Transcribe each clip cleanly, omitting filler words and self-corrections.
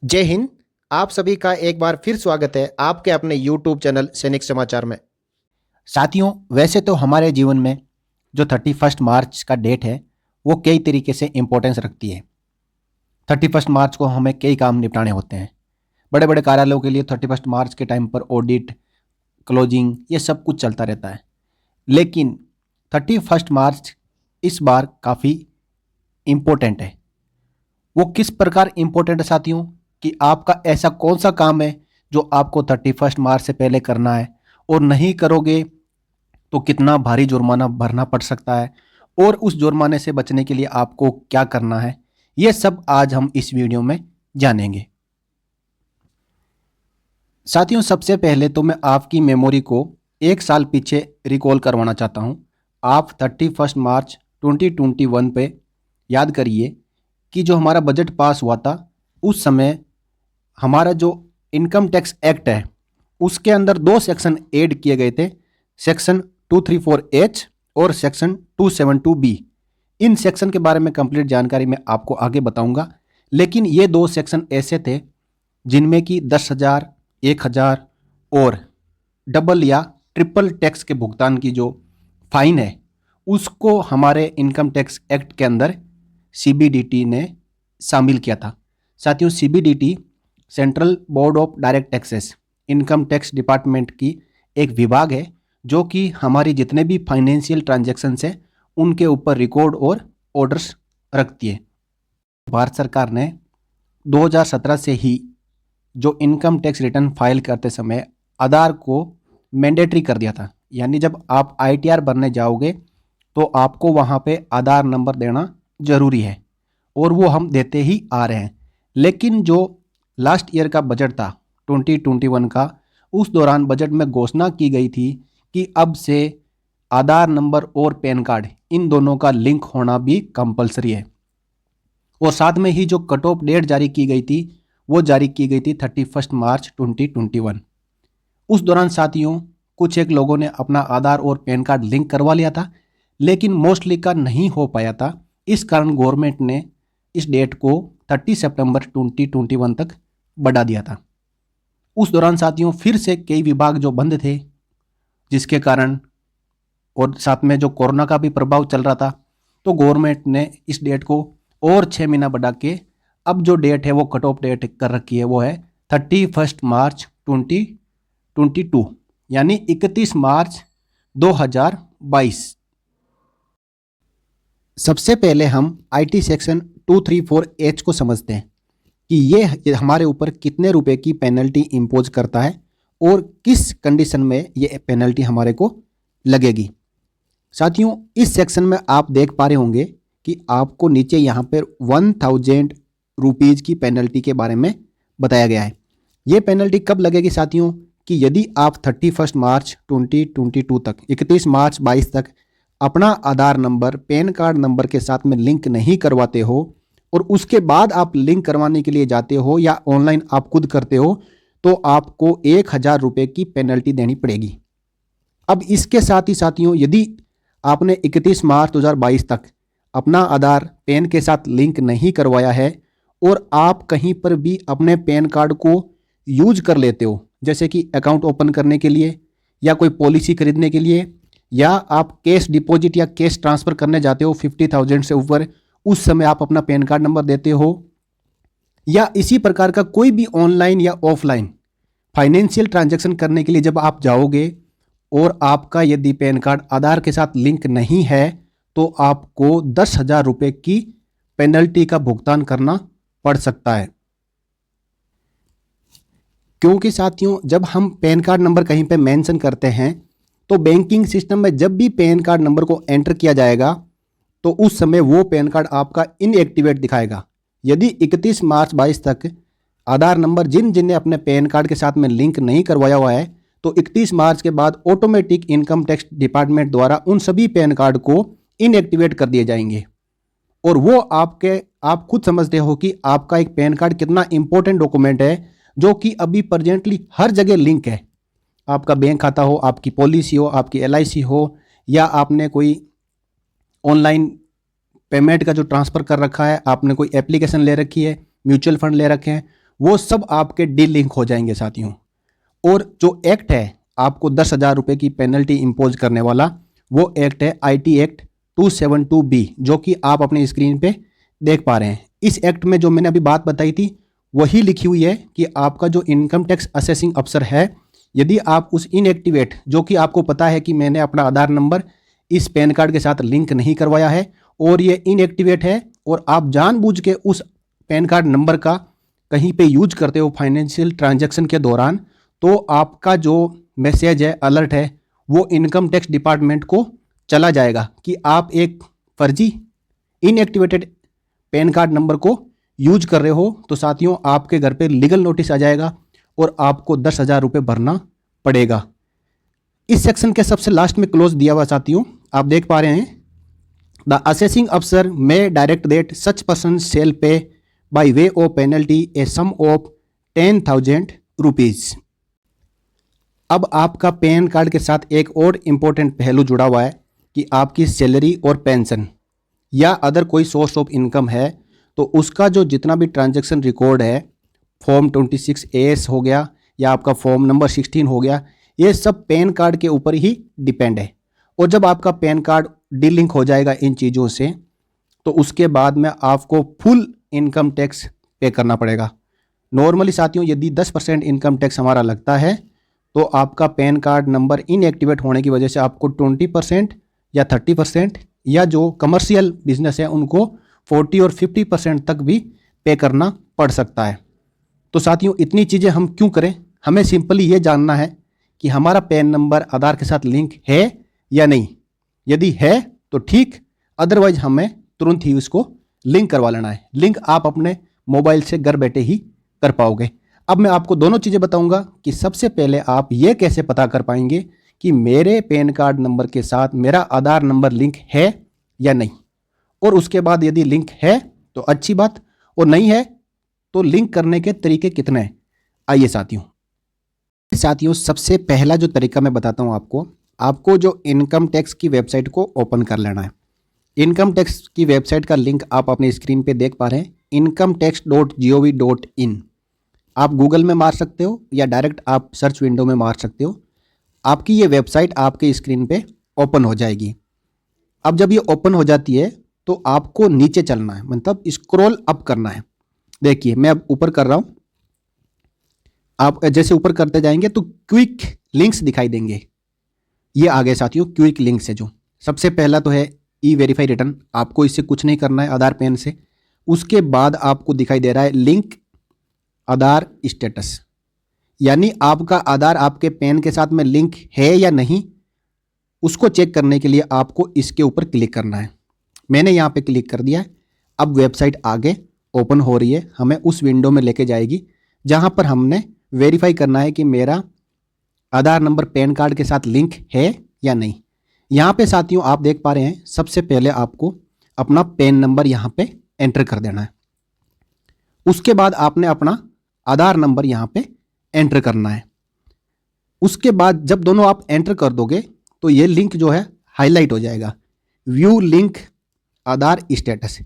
जय हिंद। आप सभी का एक बार फिर स्वागत है आपके अपने YouTube चैनल सैनिक समाचार में। साथियों, वैसे तो हमारे जीवन में जो 31 मार्च का डेट है वो कई तरीके से इम्पोर्टेंस रखती है। 31 मार्च को हमें कई काम निपटाने होते हैं। बड़े बड़े कार्यालयों के लिए 31 मार्च के टाइम पर ऑडिट, क्लोजिंग, ये सब कुछ चलता रहता है। लेकिन 31 मार्च इस बार काफ़ी इम्पोर्टेंट है। वो किस प्रकार इम्पोर्टेंट है साथियों, कि आपका ऐसा कौन सा काम है जो आपको 31 मार्च से पहले करना है और नहीं करोगे तो कितना भारी जुर्माना भरना पड़ सकता है, और उस जुर्माने से बचने के लिए आपको क्या करना है, ये सब आज हम इस वीडियो में जानेंगे। साथियों, सबसे पहले तो मैं आपकी मेमोरी को एक साल पीछे रिकॉल करवाना चाहता हूँ। आप 31 मार्च 2021 पे याद करिए कि जो हमारा बजट पास हुआ था उस समय हमारा जो इनकम टैक्स एक्ट है उसके अंदर दो सेक्शन ऐड किए गए थे, सेक्शन 234H और सेक्शन 272B। इन सेक्शन के बारे में कंप्लीट जानकारी मैं आपको आगे बताऊंगा। लेकिन ये दो सेक्शन ऐसे थे जिनमें कि 10,000, 1,000 और डबल या ट्रिपल टैक्स के भुगतान की जो फाइन है उसको हमारे इनकम टैक्स एक्ट के अंदर CBDT ने शामिल किया था। साथियों, CBDT central board of direct taxes, income tax department की एक विभाग है जो कि हमारी जितने भी फाइनेंशियल ट्रांजैक्शंस है उनके ऊपर रिकॉर्ड और ऑर्डर्स रखती है। भारत सरकार ने 2017 से ही जो इनकम टैक्स रिटर्न फाइल करते समय आधार को मैंडेटरी कर दिया था। यानी जब आप ITR भरने जाओगे तो आपको वहाँ पे आधार नंबर देना जरूरी है, और वो हम देते ही आ रहे हैं। लेकिन जो लास्ट ईयर का बजट था 2021 का, उस दौरान बजट में घोषणा की गई थी कि अब से आधार नंबर और पैन कार्ड इन दोनों का लिंक होना भी कंपलसरी है। और साथ में ही जो कट ऑफ डेट जारी की गई थी वो जारी की गई थी 31 मार्च 2021। उस दौरान साथियों कुछ एक लोगों ने अपना आधार और पैन कार्ड लिंक करवा लिया था, लेकिन मोस्टली का नहीं हो पाया था। इस कारण गवर्नमेंट ने इस डेट को 30 सितंबर 2021 तक बढ़ा दिया था। उस दौरान साथियों फिर से कई विभाग जो बंद थे, जिसके कारण और साथ में जो कोरोना का भी प्रभाव चल रहा था, तो गवर्नमेंट ने इस डेट को और 6 महीना बढ़ा के अब जो डेट है वो कट ऑफ डेट कर रखी है, वो है 31 मार्च 2022, यानी 31 मार्च 2022। सबसे पहले हम IT सेक्शन 234H को समझते हैं कि ये हमारे ऊपर कितने रुपए की पेनल्टी इम्पोज करता है और किस कंडीशन में ये पेनल्टी हमारे को लगेगी। साथियों, इस सेक्शन में आप देख पा रहे होंगे कि आपको नीचे यहाँ पर 1,000 रुपीज़ की पेनल्टी के बारे में बताया गया है। ये पेनल्टी कब लगेगी साथियों, कि यदि आप 31 मार्च 2022 तक 31 मार्च 22 तक अपना आधार नंबर पैन कार्ड नंबर के साथ में लिंक नहीं करवाते हो और उसके बाद आप लिंक करवाने के लिए जाते हो या ऑनलाइन आप खुद करते हो, तो आपको 1,000 रुपये की पेनल्टी देनी पड़ेगी। अब इसके साथ ही साथियों, यदि आपने 31 मार्च 2022 तक अपना आधार पैन के साथ लिंक नहीं करवाया है और आप कहीं पर भी अपने पैन कार्ड को यूज कर लेते हो, जैसे कि अकाउंट ओपन करने के लिए या कोई पॉलिसी खरीदने के लिए, या आप कैश डिपॉजिट या कैश ट्रांसफ़र करने जाते हो 50,000 से ऊपर, उस समय आप अपना पैन कार्ड नंबर देते हो, या इसी प्रकार का कोई भी ऑनलाइन या ऑफलाइन फाइनेंशियल ट्रांजैक्शन करने के लिए जब आप जाओगे और आपका यदि पैन कार्ड आधार के साथ लिंक नहीं है, तो आपको 10,000 रुपये की पेनल्टी का भुगतान करना पड़ सकता है। क्योंकि साथियों, जब हम पैन कार्ड नंबर कहीं पे मेंशन करते हैं तो बैंकिंग सिस्टम में जब भी पैन कार्ड नंबर को एंटर किया जाएगा तो उस समय वो पैन कार्ड आपका इनएक्टिवेट दिखाएगा। यदि 31 मार्च 22 तक आधार नंबर जिन जिन ने अपने पैन कार्ड के साथ में लिंक नहीं करवाया हुआ है, तो 31 मार्च के बाद ऑटोमेटिक इनकम टैक्स डिपार्टमेंट द्वारा उन सभी पैन कार्ड को इनएक्टिवेट कर दिए जाएंगे। और वो आप खुद समझते हो कि आपका एक पैन कार्ड कितना इंपॉर्टेंट डॉक्यूमेंट है, जो कि अभी प्रेजेंटली हर जगह लिंक है। आपका बैंक खाता हो, आपकी पॉलिसी हो, आपकी LIC हो, या आपने कोई ऑनलाइन पेमेंट का जो ट्रांसफ़र कर रखा है, आपने कोई एप्लीकेशन ले रखी है, म्यूचुअल फंड ले रखे हैं, वो सब आपके डी लिंक हो जाएंगे साथियों। और जो एक्ट है आपको 10,000 रुपये की पेनल्टी इम्पोज करने वाला, वो एक्ट है IT एक्ट 272B, जो कि आप अपनी स्क्रीन पे देख पा रहे हैं। इस एक्ट में जो मैंने अभी बात बताई थी वही लिखी हुई है कि आपका जो इनकम टैक्स असेसिंग अफसर है, यदि आप उस इनएक्टिवेट, जो कि आपको पता है कि मैंने अपना आधार नंबर इस पैन कार्ड के साथ लिंक नहीं करवाया है और ये इनएक्टिवेट है, और आप जानबूझ के उस पैन कार्ड नंबर का कहीं पे यूज करते हो फाइनेंशियल ट्रांजैक्शन के दौरान, तो आपका जो मैसेज है, अलर्ट है, वो इनकम टैक्स डिपार्टमेंट को चला जाएगा कि आप एक फर्जी इनएक्टिवेटेड पैन कार्ड नंबर को यूज कर रहे हो। तो साथियों, आपके घर पे लीगल नोटिस आ जाएगा और आपको 10,000 रुपये भरना पड़ेगा। इस सेक्शन के सबसे लास्ट में क्लोज दिया हुआ साथियों, आप देख पा रहे हैं, द असेसिंग अफसर may direct that such person shall pay by way of penalty a sum of 10,000 rupees. अब आपका पैन कार्ड के साथ एक और इम्पोर्टेंट पहलू जुड़ा हुआ है कि आपकी सैलरी और पेंशन या अदर कोई सोर्स ऑफ इनकम है, तो उसका जो जितना भी ट्रांजैक्शन रिकॉर्ड है, फॉर्म 26AS हो गया या आपका फॉर्म नंबर 16 हो गया, ये सब पैन कार्ड के ऊपर ही डिपेंड है। और जब आपका पैन कार्ड डीलिंक हो जाएगा इन चीज़ों से, तो उसके बाद में आपको फुल इनकम टैक्स पे करना पड़ेगा। नॉर्मली साथियों, यदि 10% इनकम टैक्स हमारा लगता है, तो आपका पैन कार्ड नंबर इनएक्टिवेट होने की वजह से आपको 20% या 30%, या जो कमर्शियल बिजनेस है उनको 40 और 50% तक भी पे करना पड़ सकता है। तो साथियों, इतनी चीज़ें हम क्यों करें? हमें सिंपली ये जानना है कि हमारा पैन नंबर आधार के साथ लिंक है या नहीं। यदि है तो ठीक, अदरवाइज हमें तुरंत ही उसको लिंक करवा लेना है। लिंक आप अपने मोबाइल से घर बैठे ही कर पाओगे। अब मैं आपको दोनों चीज़ें बताऊंगा कि सबसे पहले आप ये कैसे पता कर पाएंगे कि मेरे पैन कार्ड नंबर के साथ मेरा आधार नंबर लिंक है या नहीं, और उसके बाद यदि लिंक है तो अच्छी बात, और नहीं है तो लिंक करने के तरीके कितने हैं। आइए साथियों, सबसे पहला जो तरीका मैं बताता हूँ आपको जो इनकम टैक्स की वेबसाइट को ओपन कर लेना है। इनकम टैक्स की वेबसाइट का लिंक आप अपनी स्क्रीन पे देख पा रहे हैं, incometax.gov.in। आप गूगल में मार सकते हो या डायरेक्ट आप सर्च विंडो में मार सकते हो। आपकी ये वेबसाइट आपके स्क्रीन पे ओपन हो जाएगी। अब जब ये ओपन हो जाती है तो आपको नीचे चलना है, मतलब स्क्रॉल अप करना है। देखिए, मैं अब ऊपर कर रहा हूँ। आप जैसे ऊपर करते जाएंगे तो क्विक लिंक्स दिखाई देंगे। ये आ गए साथियों क्विक लिंक्स है। जो सबसे पहला तो है E-वेरीफाई रिटर्न, आपको इससे कुछ नहीं करना है आधार पैन से। उसके बाद आपको दिखाई दे रहा है लिंक आधार स्टेटस, यानी आपका आधार आपके पैन के साथ में लिंक है या नहीं, उसको चेक करने के लिए आपको इसके ऊपर क्लिक करना है। मैंने यहाँ पे क्लिक कर दिया है। अब वेबसाइट आगे ओपन हो रही है, हमें उस विंडो में लेके जाएगी जहाँ पर हमने वेरीफाई करना है कि मेरा आधार नंबर पैन कार्ड के साथ लिंक है या नहीं। यहाँ पे साथियों आप देख पा रहे हैं, सबसे पहले आपको अपना पैन नंबर यहाँ पे एंटर कर देना है। उसके बाद आपने अपना आधार नंबर यहाँ पे एंटर करना है। उसके बाद जब दोनों आप एंटर कर दोगे तो ये लिंक जो है हाईलाइट हो जाएगा, व्यू लिंक आधार स्टेटस,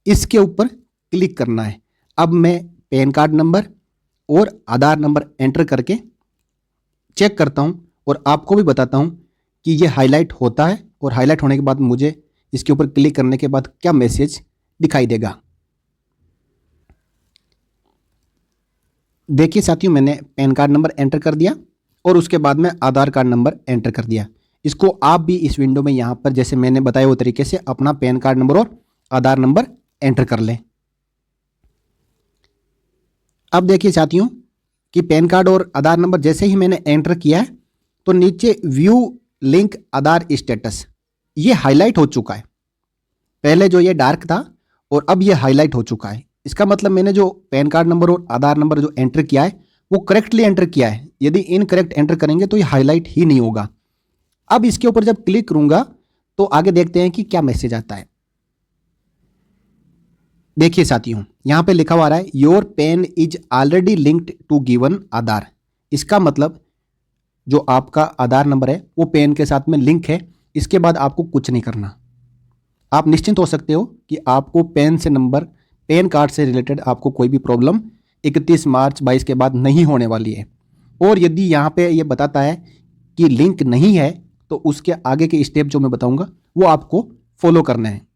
इसके ऊपर क्लिक करना है। अब मैं पैन कार्ड नंबर और आधार नंबर एंटर करके चेक करता हूं और आपको भी बताता हूं कि ये हाईलाइट होता है, और हाईलाइट होने के बाद मुझे इसके ऊपर क्लिक करने के बाद क्या मैसेज दिखाई देगा। देखिए साथियों, मैंने पैन कार्ड नंबर एंटर कर दिया और उसके बाद में आधार कार्ड नंबर एंटर कर दिया। इसको आप भी इस विंडो में यहाँ पर जैसे मैंने बताया वो तरीके से अपना पैन कार्ड नंबर और आधार नंबर एंटर कर लें। अब देखिए साथियों कि पैन कार्ड और आधार नंबर जैसे ही मैंने एंटर किया है तो नीचे व्यू लिंक आधार स्टेटस ये हाईलाइट हो चुका है। पहले जो ये डार्क था और अब ये हाईलाइट हो चुका है। इसका मतलब मैंने जो पैन कार्ड नंबर और आधार नंबर जो एंटर किया है वो करेक्टली एंटर किया है। यदि इनकरेक्ट एंटर करेंगे तो ये हाईलाइट ही नहीं होगा। अब इसके ऊपर जब क्लिक करूंगा तो आगे देखते हैं कि क्या मैसेज आता है। देखिए साथियों, यहां पे लिखा हुआ है your PAN is already linked to given Aadhaar. इसका मतलब जो आपका आधार नंबर है वो पेन के साथ में लिंक है। इसके बाद आपको कुछ नहीं करना। आप निश्चिंत हो सकते हो कि आपको पेन कार्ड से रिलेटेड आपको कोई भी प्रॉब्लम 31 मार्च 22 के बाद नहीं होने वाली है। और यदि यहाँ पे ये बताता है कि लिंक नहीं है तो उसके आगे के स्टेप जो मैं बताऊंगा वो आपको फॉलो करना है।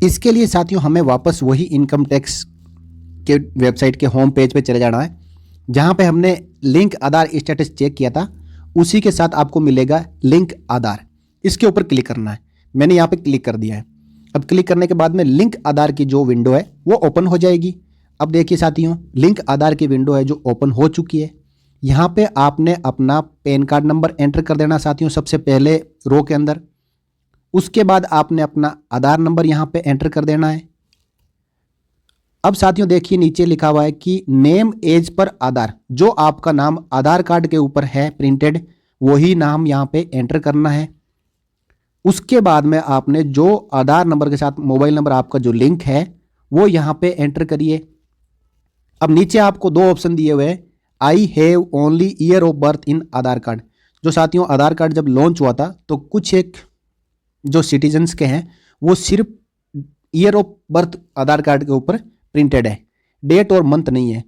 इसके लिए साथियों हमें वापस वही इनकम टैक्स के वेबसाइट के होम पेज पे चले जाना है जहाँ पे हमने लिंक आधार स्टेटस चेक किया था। उसी के साथ आपको मिलेगा लिंक आधार, इसके ऊपर क्लिक करना है। मैंने यहाँ पे क्लिक कर दिया है। अब क्लिक करने के बाद में लिंक आधार की जो विंडो है वो ओपन हो जाएगी। अब देखिए साथियों, लिंक आधार की विंडो है जो ओपन हो चुकी है। यहाँ पे आपने अपना पैन कार्ड नंबर एंटर कर देना साथियों, सबसे पहले रो के अंदर। उसके बाद आपने अपना आधार नंबर यहाँ पे एंटर कर देना है। अब साथियों देखिए नीचे लिखा हुआ है कि नेम एज पर आधार, जो आपका नाम आधार कार्ड के ऊपर है प्रिंटेड वही नाम यहाँ पे एंटर करना है। उसके बाद में आपने जो आधार नंबर के साथ मोबाइल नंबर आपका जो लिंक है वो यहाँ पे एंटर करिए। अब नीचे आपको दो ऑप्शन दिए हुए हैं, I have only year of birth in Aadhaar card. जो साथियों आधार कार्ड जब लॉन्च हुआ था तो कुछ एक जो सिटीजन्स के हैं वो सिर्फ year of birth Aadhaar card के ऊपर प्रिंटेड है, डेट और मंथ नहीं है,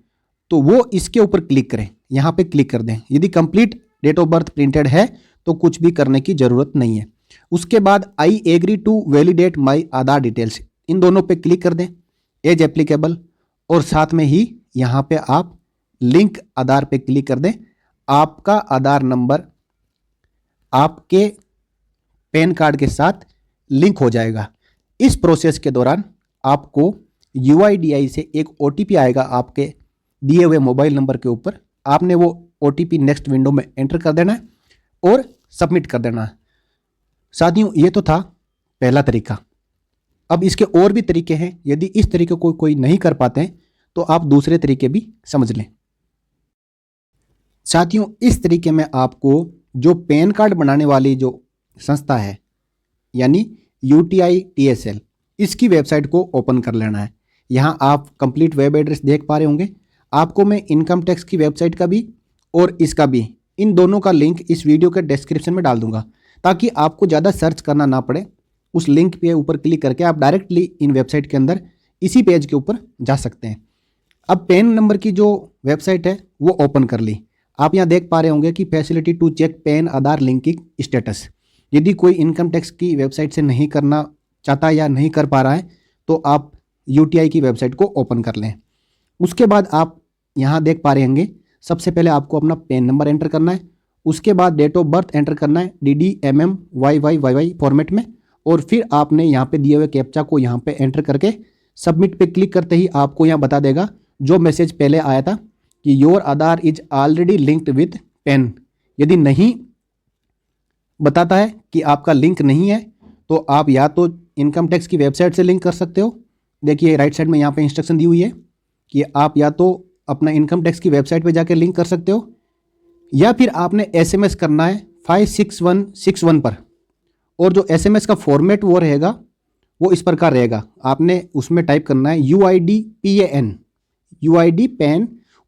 तो वो इसके ऊपर क्लिक करें, यहाँ पे क्लिक कर दें। यदि complete date of birth printed है तो कुछ भी करने की ज़रूरत नहीं है। उसके बाद I agree to validate my Aadhaar details, इन दोनों पे क्लिक कर दें, एज एप्लीकेबल, और साथ में ही यहाँ पे आप लिंक आधार पे क्लिक कर दें। आपका आधार नंबर आपके पैन कार्ड के साथ लिंक हो जाएगा। इस प्रोसेस के दौरान आपको UIDAI से एक OTP आएगा आपके दिए हुए मोबाइल नंबर के ऊपर। आपने वो OTP नेक्स्ट विंडो में एंटर कर देना है और सबमिट कर देना है। साथियों ये तो था पहला तरीका। अब इसके और भी तरीके हैं, यदि इस तरीके को कोई नहीं कर पाते हैं तो आप दूसरे तरीके भी समझ लें। साथियों इस तरीके में आपको जो पैन कार्ड बनाने वाली जो संस्था है यानी UTI TSL, इसकी वेबसाइट को ओपन कर लेना है। यहाँ आप कंप्लीट वेब एड्रेस देख पा रहे होंगे। आपको मैं इनकम टैक्स की वेबसाइट का भी और इसका भी, इन दोनों का लिंक इस वीडियो के डिस्क्रिप्शन में डाल दूंगा ताकि आपको ज़्यादा सर्च करना ना पड़े। उस लिंक पे ऊपर क्लिक करके आप डायरेक्टली इन वेबसाइट के अंदर इसी पेज के ऊपर जा सकते हैं। अब पैन नंबर की जो वेबसाइट है वो ओपन कर ली। आप यहाँ देख पा रहे होंगे कि facility to check PAN Aadhaar linking status. यदि कोई इनकम टैक्स की वेबसाइट से नहीं करना चाहता या नहीं कर पा रहा है तो आप UTI की वेबसाइट को ओपन कर लें। उसके बाद आप यहाँ देख पा रहे होंगे, सबसे पहले आपको अपना पैन नंबर एंटर करना है। उसके बाद डेट ऑफ बर्थ एंटर करना है DD MM YY फॉर्मेट में, और फिर आपने यहाँ पे दिए हुए कैप्चा को यहाँ पे एंटर करके सबमिट पे क्लिक करते ही आपको यहाँ बता देगा जो मैसेज पहले आया था कि your Aadhaar is already linked with pan. यदि नहीं बताता है कि आपका लिंक नहीं है तो आप या तो इनकम टैक्स की वेबसाइट से लिंक कर सकते हो। देखिए राइट साइड में यहाँ पे इंस्ट्रक्शन दी हुई है कि आप या तो अपना इनकम टैक्स की वेबसाइट पे जाके लिंक कर सकते हो, या फिर आपने SMS करना है 56161 पर, और जो SMS का फॉर्मेट वो रहेगा वो इस प्रकार रहेगा। आपने उसमें टाइप करना है UID PAN,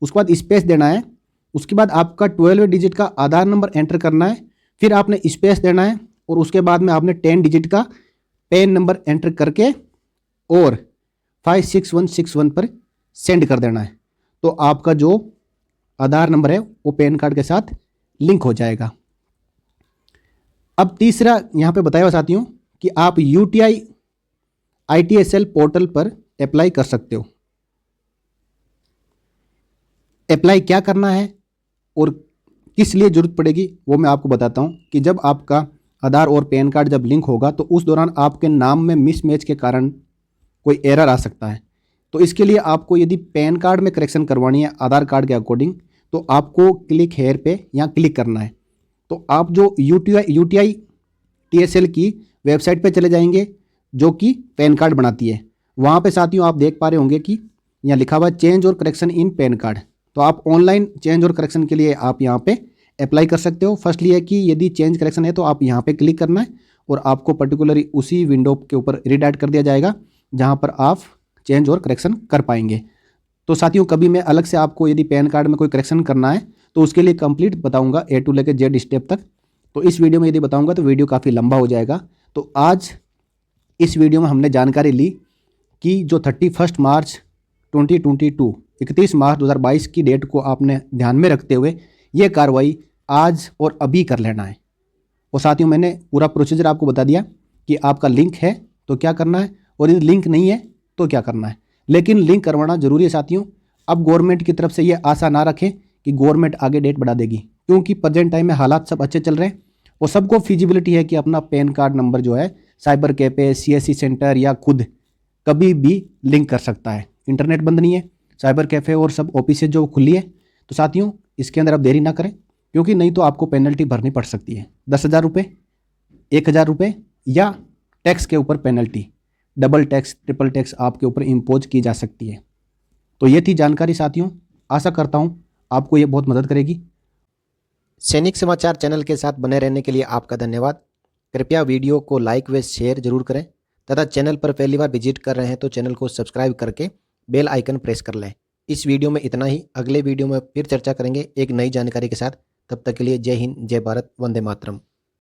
उसके बाद स्पेस देना है। उसके बाद आपका 12 डिजिट का आधार नंबर एंटर करना है, फिर आपने स्पेस देना है, और उसके बाद में आपने 10 डिजिट का पैन नंबर एंटर करके और 56161 पर सेंड कर देना है। तो आपका जो आधार नंबर है वो पैन कार्ड के साथ लिंक हो जाएगा। अब तीसरा यहाँ पे बताया हुआ साथियों कि आप UTI ITSL पोर्टल पर अप्लाई कर सकते हो। अप्लाई क्या करना है और किस लिए ज़रूरत पड़ेगी वो मैं आपको बताता हूँ कि जब आपका आधार और पैन कार्ड जब लिंक होगा तो उस दौरान आपके नाम में मिसमैच के कारण कोई एरर आ सकता है। तो इसके लिए आपको यदि पैन कार्ड में करेक्शन करवानी है आधार कार्ड के अकॉर्डिंग तो आपको क्लिक हेयर पे यहाँ क्लिक करना है। तो आप जो UTI TSL की वेबसाइट पे चले जाएंगे जो कि पैन कार्ड बनाती है। वहाँ पे साथियों आप देख पा रहे होंगे कि यहाँ लिखा हुआ चेंज और करेक्शन इन पैन कार्ड। तो आप ऑनलाइन चेंज और करेक्शन के लिए आप यहाँ पे अप्लाई कर सकते हो। फर्स्टली है कि यदि चेंज करेक्शन है तो आप यहाँ पे क्लिक करना है और आपको पर्टिकुलरली उसी विंडो के ऊपर रीडायरेक्ट कर दिया जाएगा जहाँ पर आप चेंज और करेक्शन कर पाएंगे। तो साथियों कभी मैं अलग से आपको यदि पैन कार्ड में कोई करेक्शन करना है तो उसके लिए कंप्लीट बताऊँगा A to लेकर Z स्टेप तक। तो इस वीडियो में यदि बताऊँगा तो वीडियो काफ़ी लंबा हो जाएगा। तो आज इस वीडियो में हमने जानकारी ली कि जो 31 मार्च 2022 31 मार्च 2022 की डेट को आपने ध्यान में रखते हुए ये कार्रवाई आज और अभी कर लेना है। और साथियों, मैंने पूरा प्रोसीजर आपको बता दिया कि आपका लिंक है तो क्या करना है और यदि लिंक नहीं है तो क्या करना है। लेकिन लिंक करवाना जरूरी है साथियों। अब गवर्नमेंट की तरफ से ये आशा ना रखें कि गवर्नमेंट आगे डेट बढ़ा देगी, क्योंकि प्रेजेंट टाइम में हालात सब अच्छे चल रहे हैं और सबको फिजिबिलिटी है कि अपना पैन कार्ड नंबर जो है साइबर कैफे, सीएससी सेंटर या खुद कभी भी लिंक कर सकता है। इंटरनेट बंद नहीं है, साइबर कैफे और सब ऑफिस जो खुली है। तो साथियों, इसके अंदर आप देरी ना करें, क्योंकि नहीं तो आपको पेनल्टी भरनी पड़ सकती है। 10,000 रुपये, 1,000 रुपये या टैक्स के ऊपर penalty, double tax, triple tax आपके ऊपर इम्पोज की जा सकती है। तो ये थी जानकारी साथियों, आशा करता हूँ आपको ये बहुत मदद करेगी। सैनिक समाचार चैनल के साथ बने रहने के लिए आपका धन्यवाद। कृपया वीडियो को लाइक व शेयर जरूर करें तथा चैनल पर पहली बार विजिट कर रहे हैं तो चैनल को सब्सक्राइब करके बेल आइकन प्रेस कर लें। इस वीडियो में इतना ही। अगले वीडियो में फिर चर्चा करेंगे एक नई जानकारी के साथ। तब तक के लिए जय हिंद, जय भारत, वंदे मातरम।